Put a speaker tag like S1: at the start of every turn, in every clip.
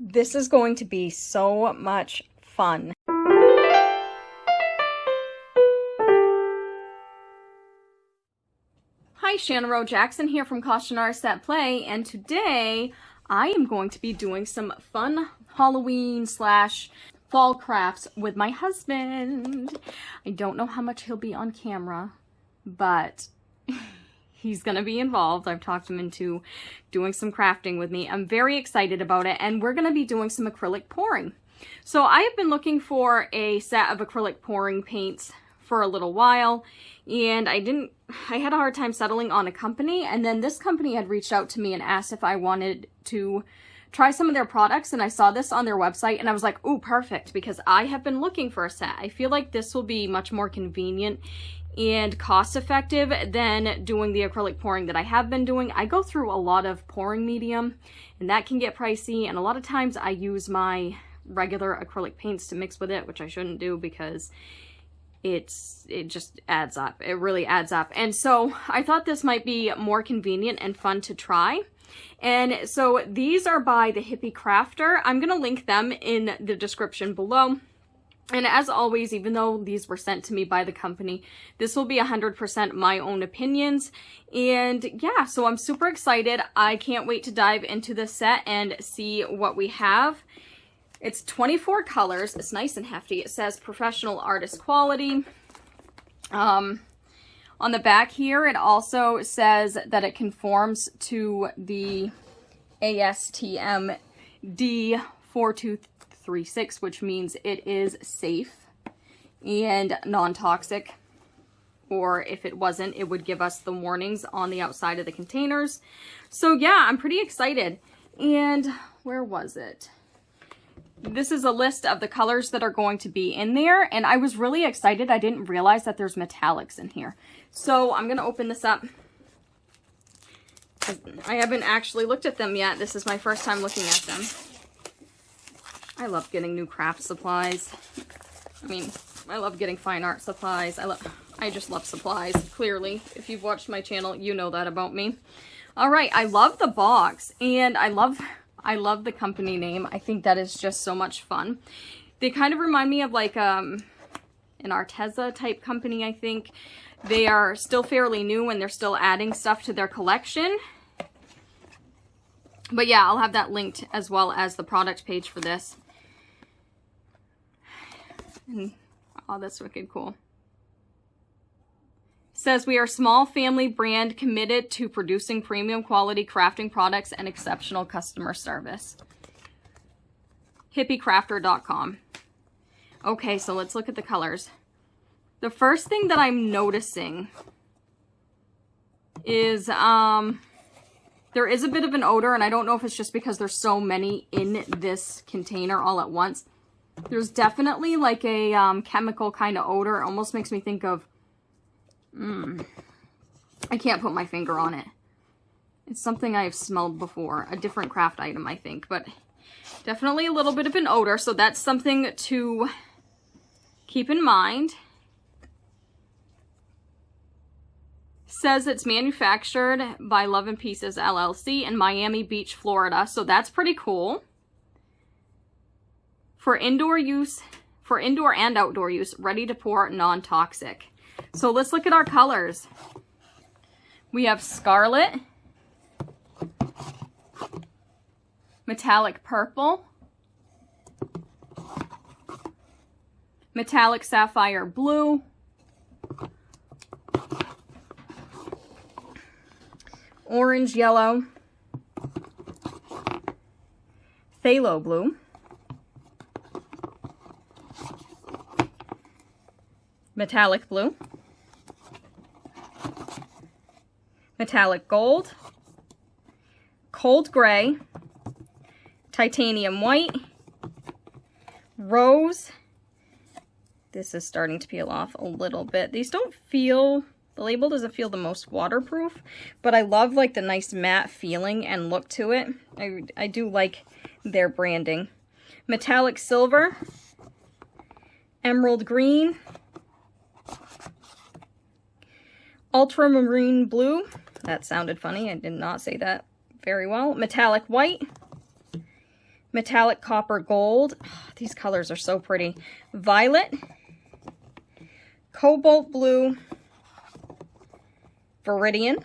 S1: This is going to be so much fun. Hi, Shannon Rowe Jackson here from Cautionary Set Play, and today I am going to be doing some fun Halloween / fall crafts with my husband. I don't know how much he'll be on camera, but he's gonna be involved. I've talked him into doing some crafting with me. I'm very excited about it, and we're gonna be doing some acrylic pouring. So I have been looking for a set of acrylic pouring paints for a little while, and I had a hard time settling on a company, and then this company had reached out to me and asked if I wanted to try some of their products, and I saw this on their website, and I was like, ooh, perfect, because I have been looking for a set. I feel like this will be much more convenient and cost-effective than doing the acrylic pouring that I have been doing. I go through a lot of pouring medium, and that can get pricey, and a lot of times I use my regular acrylic paints to mix with it, which I shouldn't do because it just adds up. It really adds up. And so I thought this might be more convenient and fun to try. And so these are by the Hippie Crafter. I'm going to link them in the description below. And as always, even though these were sent to me by the company, this will be 100% my own opinions. And yeah, so I'm super excited. I can't wait to dive into this set and see what we have. It's 24 colors. It's nice and hefty. It says professional artist quality. On the back here, it also says that it conforms to the ASTM D4236, which means it is safe and non-toxic. Or if it wasn't, it would give us the warnings on the outside of the containers. So yeah, I'm pretty excited. And where was it? This is a list of the colors that are going to be in there, and I was really excited. I didn't realize that there's metallics in here. So I'm going to open this up. I haven't actually looked at them yet. This is my first time looking at them. I love getting new craft supplies. I mean, I love getting fine art supplies. I just love supplies, clearly. If you've watched my channel, you know that about me. All right, I love the box, and I love the company name. I think that is just so much fun. They kind of remind me of like an Arteza type company, I think. They are still fairly new and they're still adding stuff to their collection. But yeah, I'll have that linked as well as the product page for this. And, oh, that's wicked cool. Says we are a small family brand committed to producing premium quality crafting products and exceptional customer service. HippieCrafter.com. Okay, so let's look at the colors. The first thing that I'm noticing is there is a bit of an odor, and I don't know if it's just because there's so many in this container all at once. There's definitely like a chemical kind of odor. It almost makes me think of I can't put my finger on it. It's something I have smelled before. A different craft item, I think. But definitely a little bit of an odor. So that's something to keep in mind. Says it's manufactured by Love and Pieces LLC in Miami Beach, Florida. So that's pretty cool. For indoor and outdoor use, ready to pour, non-toxic. So let's look at our colors. We have scarlet, metallic purple, metallic sapphire blue, orange yellow, phthalo blue, metallic blue, metallic gold, cold gray, titanium white, rose. This is starting to peel off a little bit. These don't feel, the label doesn't feel the most waterproof, but I love like the nice matte feeling and look to it. I do like their branding. Metallic silver, emerald green, ultramarine blue. That sounded funny. I did not say that very well. Metallic white, metallic copper gold. These colors are so pretty. Violet, cobalt blue, viridian,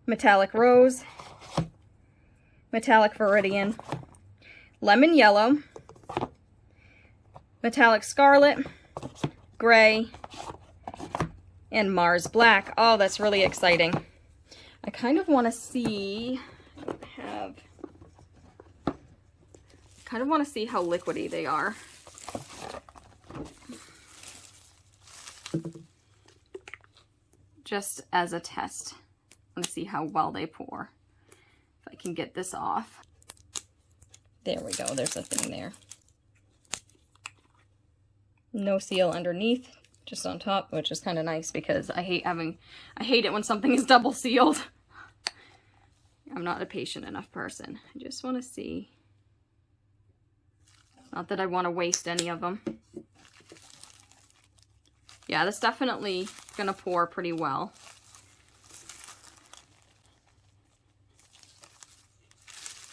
S1: metallic rose, metallic viridian, lemon yellow, metallic scarlet, gray, and Mars black. Oh, that's really exciting. I kind of want to see, how liquidy they are. Just as a test. I want to see how well they pour. If I can get this off. There we go, there's a thing there. No seal underneath, just on top, which is kind of nice because I hate it when something is double sealed. I'm not a patient enough person. I just want to see. Not that I want to waste any of them. Yeah, that's definitely gonna pour pretty well.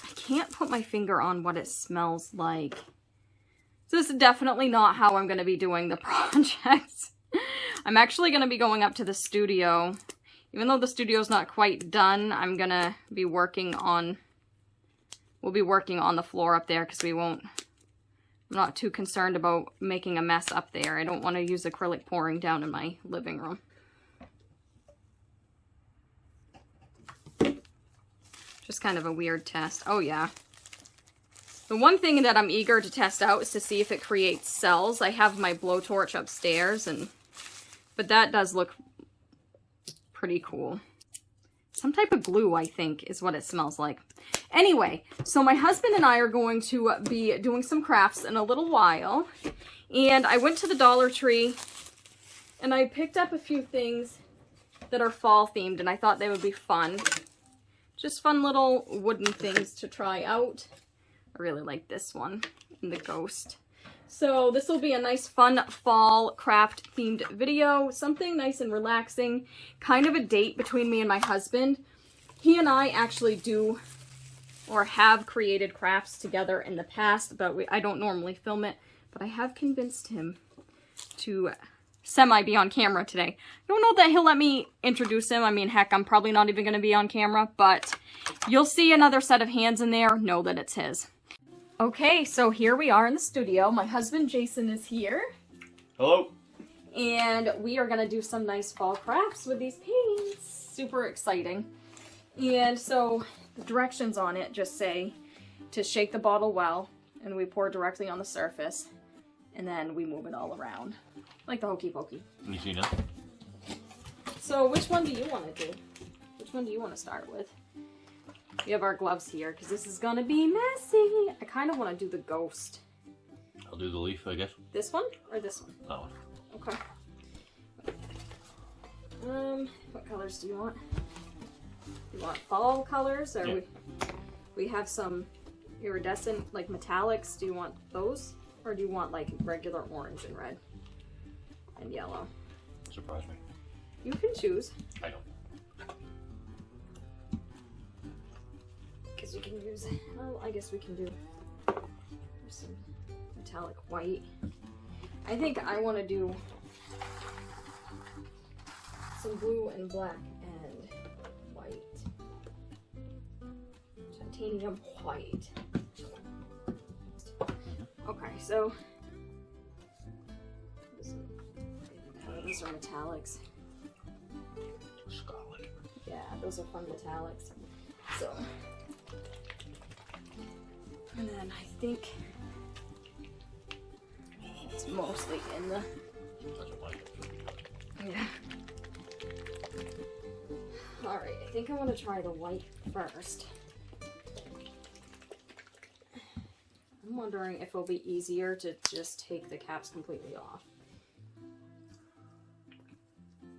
S1: I can't put my finger on what it smells like. So this is definitely not how I'm gonna be doing the projects. I'm actually gonna be going up to the studio. Even though the studio's not quite done, I'm gonna be working on, we'll be working on the floor up there because I'm not too concerned about making a mess up there. I don't want to use acrylic pouring down in my living room. Just kind of a weird test. Oh yeah. The one thing that I'm eager to test out is to see if it creates cells. I have my blowtorch upstairs, but that does look pretty cool. Some type of glue, I think, is what it smells like. Anyway, so my husband and I are going to be doing some crafts in a little while. And I went to the Dollar Tree and I picked up a few things that are fall themed and I thought they would be fun. Just fun little wooden things to try out. I really like this one, and the ghost. So this will be a nice fun fall craft themed video. Something nice and relaxing. Kind of a date between me and my husband. He and I actually do or have created crafts together in the past, but I don't normally film it. But I have convinced him to semi-be on camera today. I don't know that he'll let me introduce him. I mean, heck, I'm probably not even going to be on camera, but you'll see another set of hands in there. Know that it's his. Okay, so here we are in the studio. My husband Jason is here.
S2: Hello.
S1: And we are going to do some nice fall crafts with these paints. Super exciting. And so the directions on it just say to shake the bottle well, and we pour directly on the surface, and then we move it all around. Like the hokey pokey.
S2: You see now?
S1: So which one do you want to do? Which one do you want to start with? We have our gloves here, because this is going to be messy. I kind of want to do the ghost.
S2: I'll do the leaf, I guess.
S1: This one or this one?
S2: That one.
S1: Okay. What colors do you want? You want fall colors, or
S2: yeah.
S1: we have some iridescent, like metallics. Do you want those, or do you want like regular orange and red and yellow?
S2: Surprise me.
S1: You can choose.
S2: I don't.
S1: Because you can use, well, I guess we can do some metallic white. I think I want to do some blue and black and white. Titanium white. Okay, so these are metallics.
S2: Scarlet.
S1: Yeah, those are fun metallics. So, and then I think it's mostly in the, yeah. Alright, I think I want to try the white first. I'm wondering if it'll be easier to just take the caps completely off.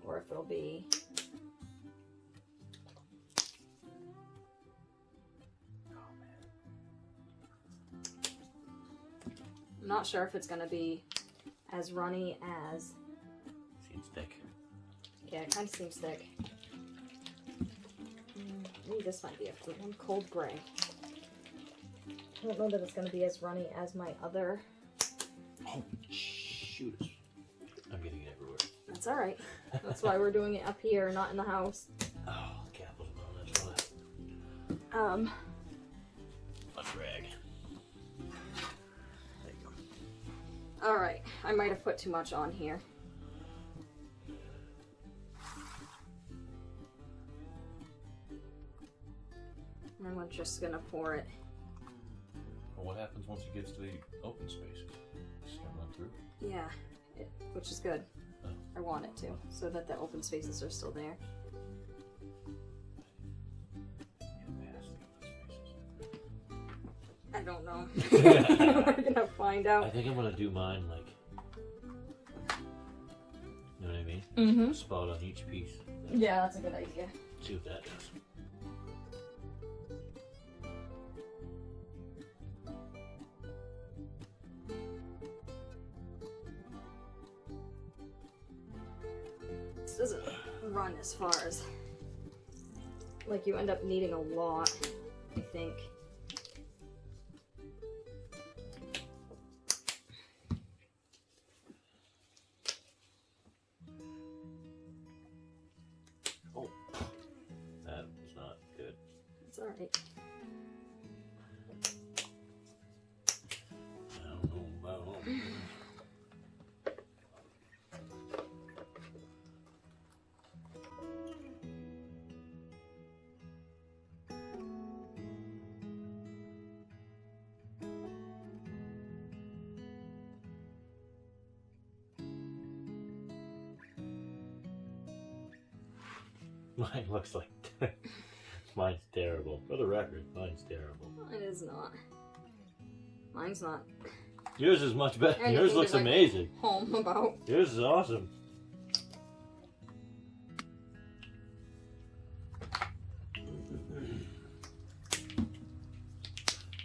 S1: Or if it'll be... I'm not sure if it's going to be as runny as...
S2: Seems thick.
S1: Yeah, it kind of seems thick. Maybe this might be a fruit one. Cold gray. I don't know that it's going to be as runny as my other.
S2: Oh, shoot. I'm getting it everywhere.
S1: That's alright. That's why we're doing it up here, not in the house.
S2: Oh, the cap wasn't on, that's why. A drag. There you go.
S1: Alright, I might have put too much on here. And I'm just gonna pour it.
S2: Well, what happens once it gets to the open spaces? It's gonna run through?
S1: Yeah, which is good.
S2: Oh.
S1: I want it to, so that the open spaces are still there. I don't know. We're gonna find out.
S2: I think I'm gonna do mine like, you know what I mean?
S1: Mm-hmm.
S2: Spot on each piece.
S1: Yeah, that's a good idea.
S2: See what that does.
S1: This doesn't run as far as, like, you end up needing a lot, I think.
S2: Oh, that was not good.
S1: It's alright.
S2: I don't know about Mine looks like mine's terrible. For the record, mine's terrible.
S1: It is not. Mine's not.
S2: Yours is much better.
S1: Anything
S2: Yours looks
S1: to, like,
S2: amazing.
S1: Home about.
S2: Yours is awesome.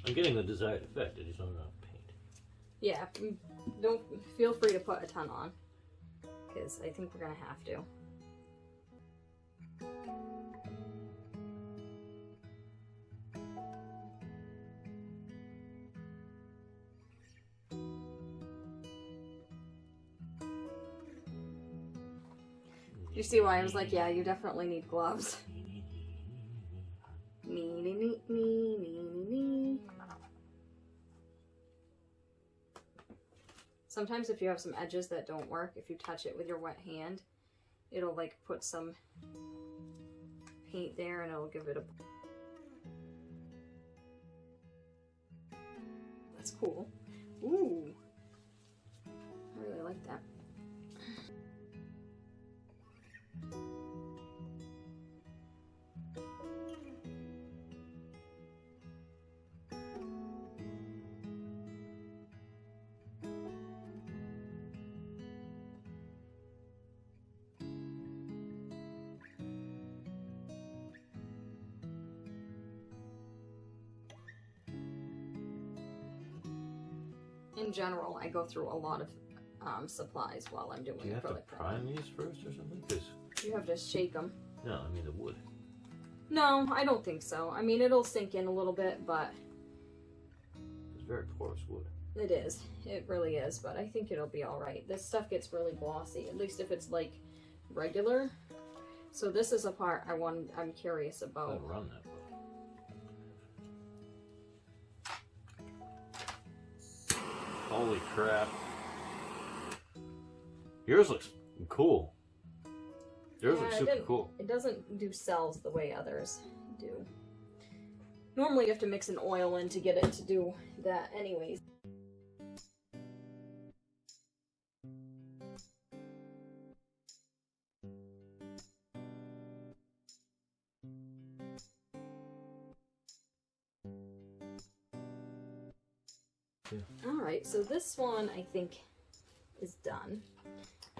S2: I'm getting the desired effect. I just don't know how to paint.
S1: Yeah, don't feel free to put a ton on, because I think we're gonna have to. You see why I was like, yeah, you definitely need gloves. Sometimes if you have some edges that don't work, if you touch it with your wet hand, it'll like put some paint there and it'll give it a... That's cool. Ooh. I really like that. In general, I go through a lot of supplies while I'm doing acrylic.
S2: Do you have to prime these first or something? Because
S1: you have to shake them.
S2: no, I mean the wood.
S1: No, I don't think so. I mean, it'll sink in a little bit, but...
S2: It's very porous wood.
S1: It is. It really is, but I think it'll be alright. This stuff gets really glossy, at least if it's, like, regular. So this is a part I'm curious about.
S2: Don't run that well. Holy crap. Yours looks cool. Yours looks super cool.
S1: It doesn't do cells the way others do. Normally you have to mix an oil in to get it to do that anyways. Alright, so this one I think is done.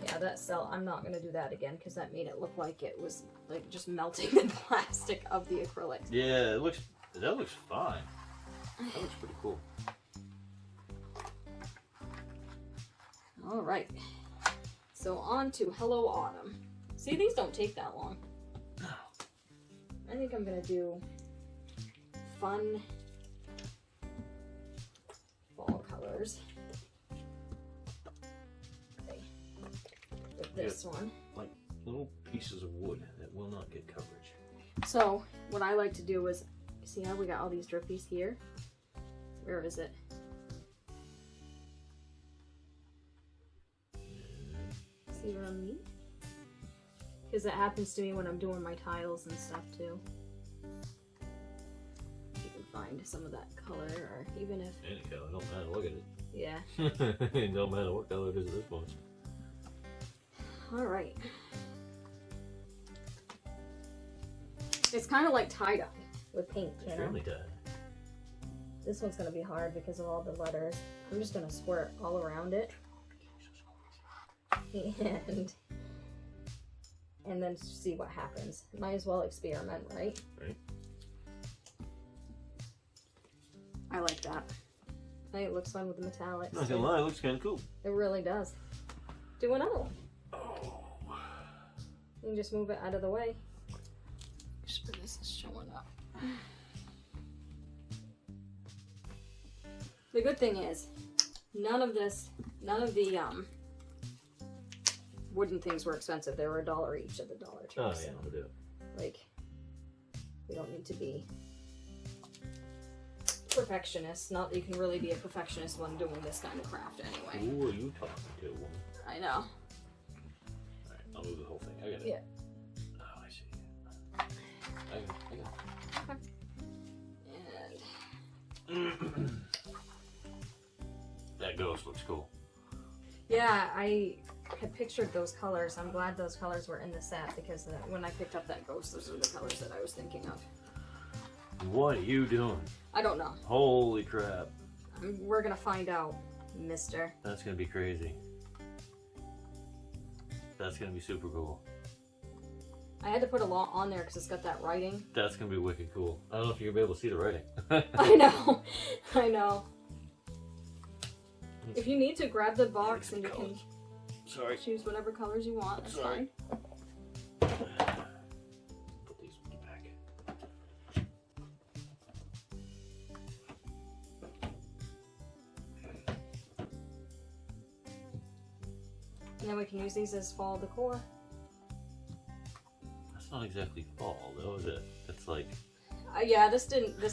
S1: Yeah, that cell, I'm not going to do that again because that made it look like it was like just melting the plastic of the acrylic.
S2: Yeah, that looks fine. That looks pretty cool.
S1: Alright, so on to Hello Autumn. See, these don't take that long. I think I'm gonna do fun fall colors. Okay. With this one.
S2: Like little pieces of wood that will not get coverage.
S1: So what I like to do is, see how we got all these drippies here? Where is it? See what I mean? Because that happens to me when I'm doing my tiles and stuff too. You can find some of that color, or even if...
S2: Any color, don't matter, look at it.
S1: Yeah.
S2: It don't matter what color it is at this point.
S1: Alright. It's kind of like tie-dye with paint, you know?
S2: Extremely tight.
S1: This one's going to be hard because of all the letters. I'm just going to squirt all around it. And then see what happens. Might as well experiment, right?
S2: Right.
S1: I like that. I think it looks fun with the metallics.
S2: Not gonna lie, it looks kind of cool.
S1: It really does. Do another one.
S2: Oh.
S1: You can just move it out of the way. Just for this is showing up. The good thing is, none of the wooden things were expensive. They were $1 each at the Dollar Tree.
S2: Oh
S1: so,
S2: yeah, I'll do it.
S1: like, we don't need to be perfectionists. Not that you can really be a perfectionist when doing this kind of craft anyway.
S2: Who are you talking to, woman?
S1: I know.
S2: Alright, I'll move the whole thing. I got it.
S1: Yeah.
S2: Oh, I see. I got it.
S1: And
S2: That ghost looks cool.
S1: yeah, I had pictured those colors. I'm glad those colors were in the set because when I picked up that ghost, those are the colors that I was thinking of.
S2: What are you doing?
S1: I don't know.
S2: Holy crap.
S1: We're gonna find out, mister.
S2: That's gonna be crazy. That's gonna be super cool.
S1: I had to put a lot on there because it's got that writing.
S2: That's gonna be wicked cool. I don't know if you're gonna be able to see the writing.
S1: I know. I know. If you need to, grab the box and you can choose whatever colors you want. That's fine.
S2: Put these back.
S1: And then we can use these as fall decor.
S2: That's not exactly fall though, is it? It's like...
S1: Yeah, this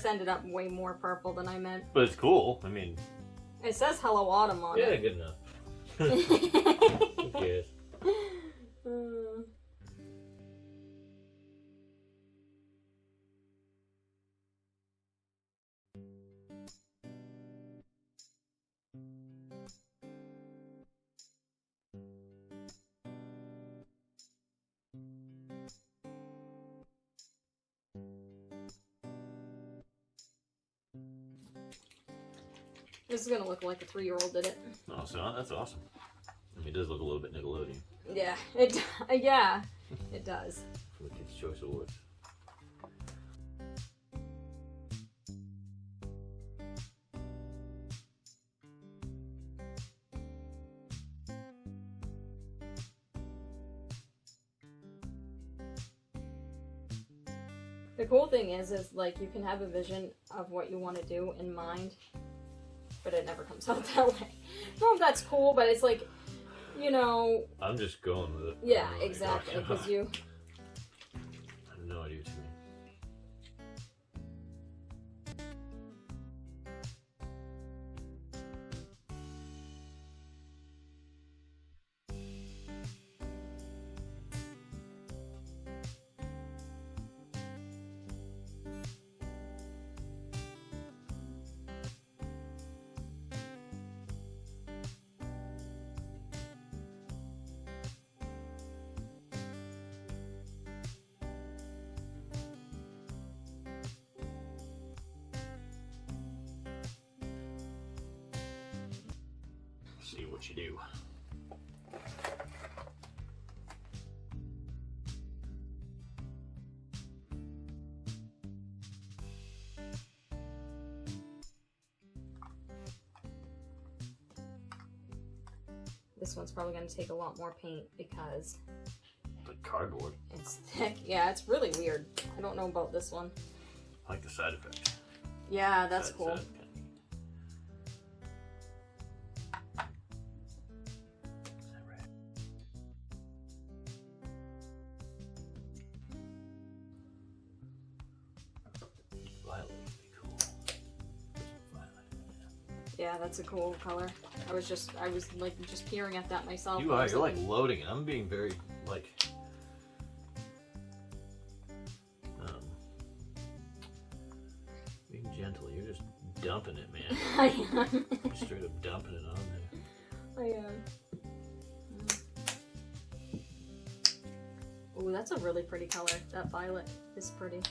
S1: ended up way more purple than I meant.
S2: But it's cool. I mean...
S1: It says Hello Autumn on
S2: yeah,
S1: it.
S2: good enough. Who cares?
S1: This is gonna look like a 3-year-old did it.
S2: Oh, so that's awesome. I mean, it does look a little bit Nickelodeon.
S1: Yeah, it does.
S2: For the Kids' Choice Awards.
S1: The cool thing is like you can have a vision of what you want to do in mind, but it never comes out that way. I don't know if that's cool, but it's like, you know...
S2: I'm just going with it.
S1: Yeah, exactly, because you...
S2: I have no idea what you mean. See what you do.
S1: This one's probably going to take a lot more paint because...
S2: The cardboard.
S1: It's thick. Yeah, it's really weird. I don't know about this one.
S2: I like the side effects.
S1: Yeah, that's cool.
S2: Side.
S1: Yeah, that's a cool color. I was like just peering at that myself.
S2: You are. You're like loading it. I'm being very like. Being gentle. You're just dumping it, man.
S1: I am.
S2: You're straight up dumping it on there.
S1: I am. Oh, that's a really pretty color. That violet is pretty.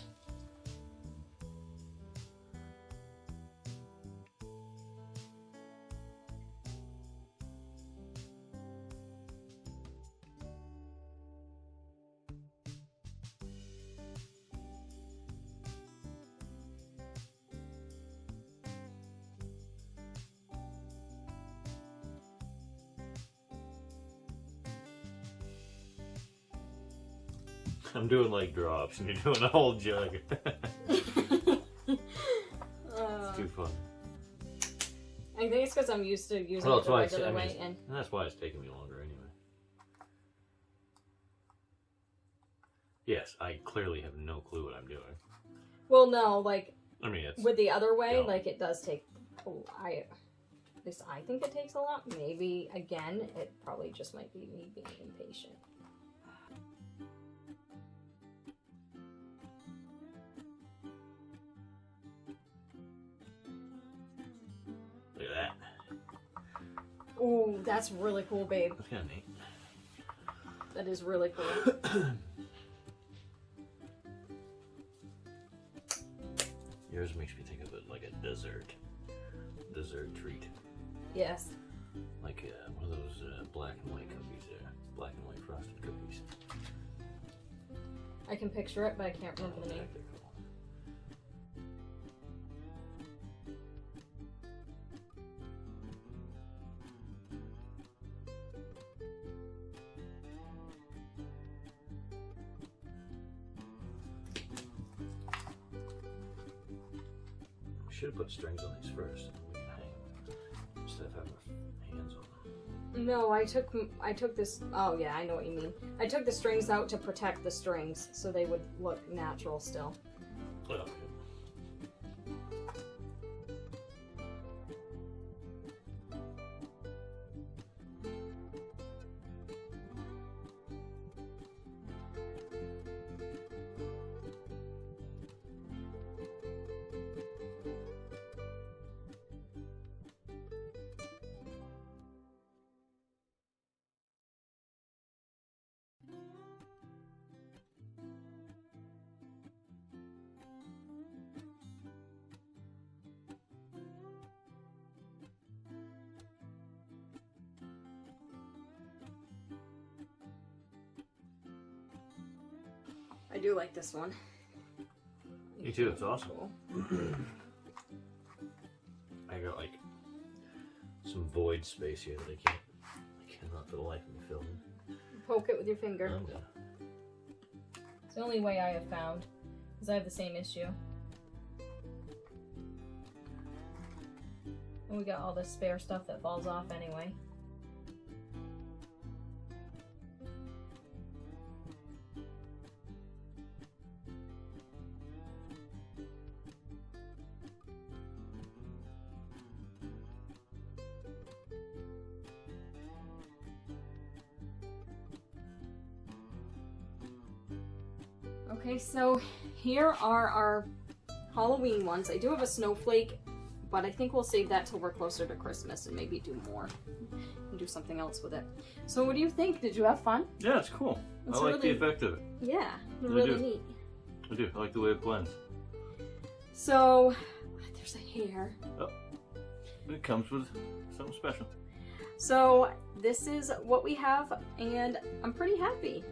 S2: I'm doing like drops, and you're doing a whole jug. It's too fun.
S1: I think it's because I'm used to using it the regular way, and
S2: that's why it's taking me longer anyway. Yes, I clearly have no clue what I'm doing.
S1: well, no, like
S2: I mean, it's
S1: with the other way,
S2: yeah.
S1: like it does take. At least I think it takes a lot. Maybe again, it probably just might be me being impatient.
S2: Look at that.
S1: Ooh, that's really cool, babe.
S2: That's kind of neat.
S1: That is really cool.
S2: Yours makes me think of it like a dessert treat.
S1: Yes.
S2: Like one of those black and white cookies there. Black and white frosted cookies.
S1: I can picture it, but I can't remember the name.
S2: We should have put strings on these first, and we can hang them instead of having our hands on them.
S1: No, I took this. Oh yeah, I know what you mean. I took the strings out to protect the strings, so they would look natural still.
S2: Oh, okay.
S1: I do like this one.
S2: Me too, it's awesome.
S1: Cool.
S2: I got like some void space here that I cannot for the life of me fill in.
S1: Poke it with your finger.
S2: I'm gonna.
S1: It's the only way I have found, because I have the same issue. And we got all this spare stuff that falls off anyway. Okay, so here are our Halloween ones. I do have a snowflake, but I think we'll save that till we're closer to Christmas and maybe do more and do something else with it. So what do you think? Did you have fun?
S2: Yeah, it's cool. I like the effect of it.
S1: Yeah,
S2: I
S1: really
S2: do.
S1: neat.
S2: I do. I like the way it blends.
S1: So there's a hair.
S2: Oh, it comes with something special.
S1: So this is what we have, and I'm pretty happy.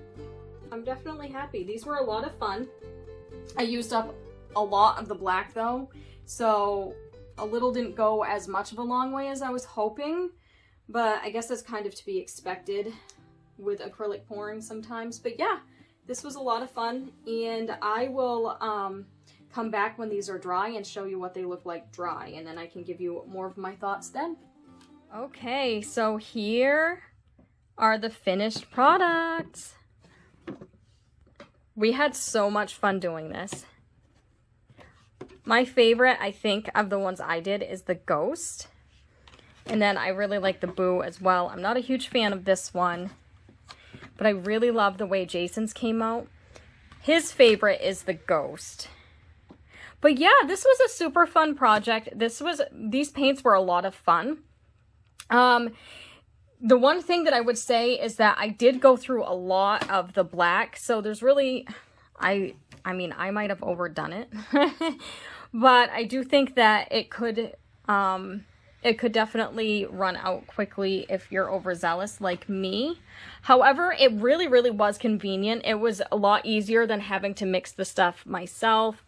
S1: I'm definitely happy. These were a lot of fun. I used up a lot of the black though, so a little didn't go as much of a long way as I was hoping, but I guess that's kind of to be expected with acrylic pouring sometimes. But yeah, this was a lot of fun, and I will come back when these are dry and show you what they look like dry, and then I can give you more of my thoughts then. Okay, so here are the finished products. We had so much fun doing this. My favorite, I think, of the ones I did is the Ghost. And then I really like the Boo as well. I'm not a huge fan of this one, but I really love the way Jason's came out. His favorite is the Ghost. But yeah, this was a super fun project. These paints were a lot of fun. The one thing that I would say is that I did go through a lot of the black. So there's really, I mean, I might have overdone it. But I do think that it could definitely run out quickly if you're overzealous like me. However, it really, really was convenient. It was a lot easier than having to mix the stuff myself.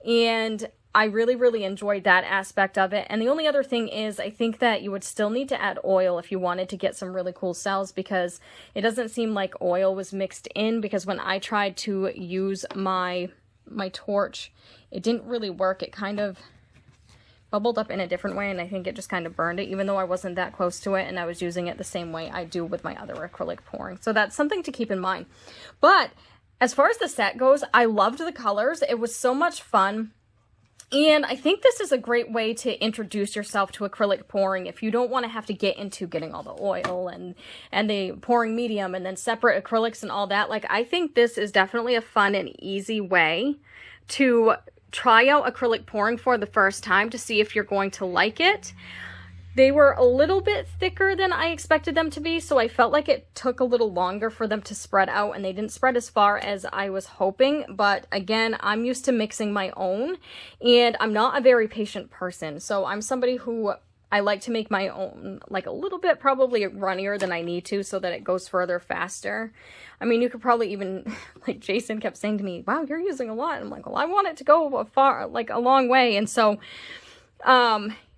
S1: And I really, really enjoyed that aspect of it. And the only other thing is I think that you would still need to add oil if you wanted to get some really cool cells, because it doesn't seem like oil was mixed in, because when I tried to use my torch, it didn't really work. It kind of bubbled up in a different way, and I think it just kind of burned it, even though I wasn't that close to it and I was using it the same way I do with my other acrylic pouring. So that's something to keep in mind. But as far as the set goes, I loved the colors. It was so much fun. And I think this is a great way to introduce yourself to acrylic pouring if you don't want to have to get into getting all the oil and the pouring medium and then separate acrylics and all that. Like, I think this is definitely a fun and easy way to try out acrylic pouring for the first time to see if you're going to like it. They were a little bit thicker than I expected them to be, so I felt like it took a little longer for them to spread out, and they didn't spread as far as I was hoping. But again, I'm used to mixing my own, and I'm not a very patient person, so I'm somebody who I like to make my own, like a little bit probably runnier than I need to so that it goes further faster. I mean, you could probably even, like Jason kept saying to me, wow, you're using a lot. I'm like, well, I want it to go far, like a long way. And so,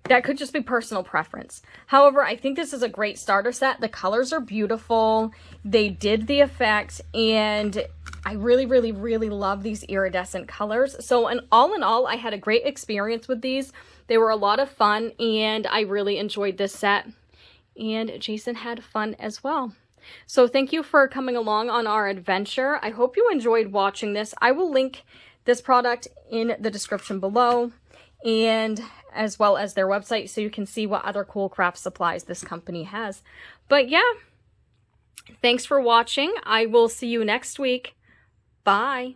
S1: that could just be personal preference. However, I think this is a great starter set. The colors are beautiful. They did the effect, and I really, really, really love these iridescent colors. So in all, I had a great experience with these. They were a lot of fun, and I really enjoyed this set. And Jason had fun as well. So thank you for coming along on our adventure. I hope you enjoyed watching this. I will link this product in the description below, and as well as their website, so you can see what other cool craft supplies this company has. But yeah, thanks for watching. I will see you next week. Bye.